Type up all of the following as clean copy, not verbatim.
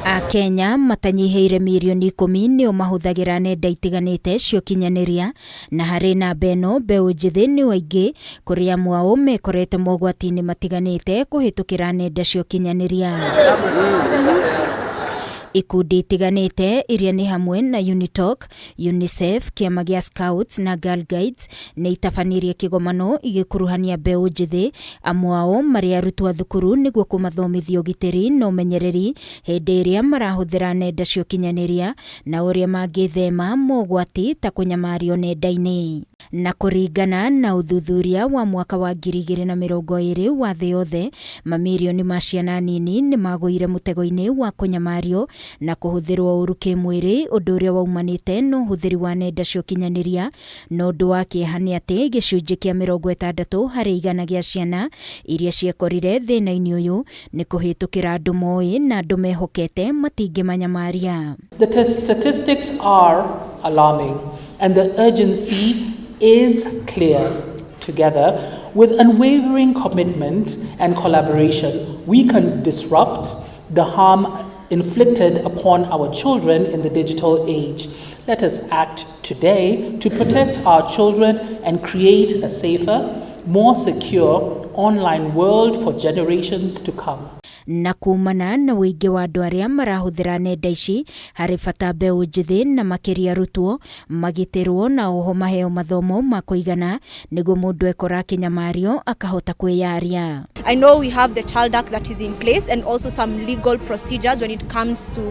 Akenya matanyiheire milioni 10 nio mahuthagira nenda itiganite cia ukinyaniria na hari namba ino mbeũ njithi ni waingi kuria mwao mekorete mogwati-ini matiganite kuhitukira nenda cia ukinyaniria. Ikundi itiganite iria ni hamwe na UNITOC, UNICEF, kiama gia Scouts na Girl Guides ni itabanirie kigomano igikuruhania mbeũ njithi amwe ao mari arutwo thukuru niguo kumathomithia ugitiri na umenyereri hindi iria marahuthira nenda cia ukinyaniria na uria mangithema mogwati ta kunyamario nenda-ini. Na kuringana na uthuthuria wa mwaka wa 2020 wa thĩ yothe, mamilioni ma ciana nini ni magũire mutego-ini wa kunyamario na kuhuthirwo ũru kĩmwĩrĩ, ũndũ ũrĩa waumanĩte na ũhũthĩri wa nenda cia ũkinyanĩria. No ũndũ wa kĩeha nĩ atĩ gĩcunjĩ kĩa 60 harĩ igana gĩa ciana iria ciekorire thĩna-inĩ ũyũ nĩ kũhĩtũkĩra andũ moĩ na andũ mehokete matingĩmanyamaria. The statistics are alarming and the urgency is clear. Together, with unwavering commitment and collaboration, we can disrupt the harm inflicted upon our children in the digital age. Let us act today to protect our children and create a safer, more secure online world for generations to come. Na kuumana na wĩingĩ wa andũ arĩa marahuthĩra nenda ici harĩ bata mbeũ njithi na makĩria arutwo magitĩrwo na oho maheo mathomo ma kũigana nĩguo mũndũ ekora akinyamario akahota kwĩyaria. I know we have the Child Act that is in place and also some legal procedures when it comes to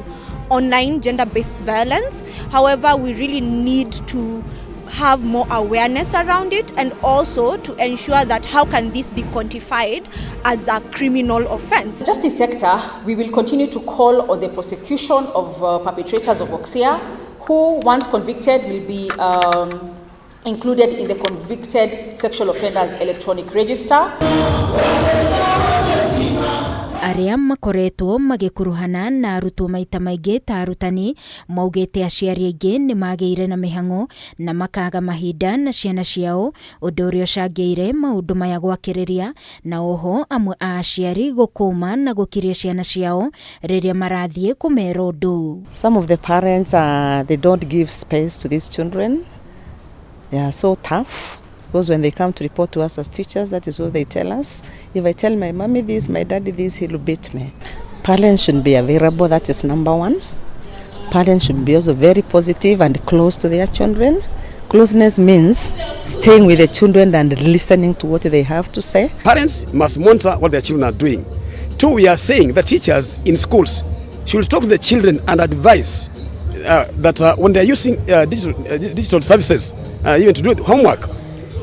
online gender-based violence. However, we really need to have more awareness around it and also to ensure that how can this be quantified as a criminal offense. Justice sector, we will continue to call on the prosecution of perpetrators of OXIA who, once convicted, will be included in the convicted sexual offenders electronic register. Aria makoretwo magikuruhana na arutwo maita maingĩ ta arutani maugĩte aciari aingĩ nĩ magĩire na mĩhang'o na makaga mahinda na ciana ciao, ũndũ ũrĩa ũcangĩire maũndũ maya gwakĩrĩria na oho amwe a aciari gũkũma na gũkiria ciana ciao rĩrĩa marathiĩ kũmera ũndũ. Some of the parents they don't give space to these children. They are so tough. Because when they come to report to us as teachers, that is what they tell us. If I tell my mommy this, my daddy this, he'll beat me. Parents should be available, that is number one. Parents should be also very positive and close to their children. Closeness means staying with the children and listening to what they have to say. Parents must monitor what their children are doing. Two, we are saying that teachers in schools should talk to the children and advise that when they are using digital services, even to do homework,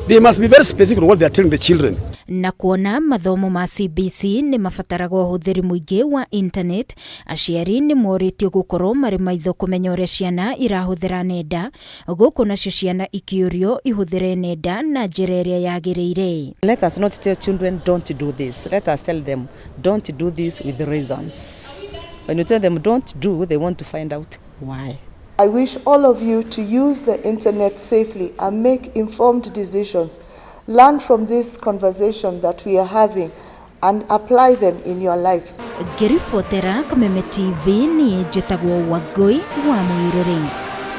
they must be very specific on what they are telling the children. Na kuona mathomo ma CBC ni mabataraga ũhũthĩri mũingĩ wa internet, aciari ni moritio gũkorwo marĩ maitho kũmenya ũrĩa ciana irahũthĩra nenda, gũkũ nacio ciana ikĩũrio ihũthĩre nenda na njĩra ĩrĩa yagĩrĩire. Let us not tell children don't do this. Let us tell them don't do this with reasons. When you tell them don't do, they want to find out why. I wish all of you to use the internet safely and make informed decisions. Learn from this conversation that we are having and apply them in your life. Ngĩribotera Kameme TV ni njĩtagwo Wangui wa Mũirũrĩ.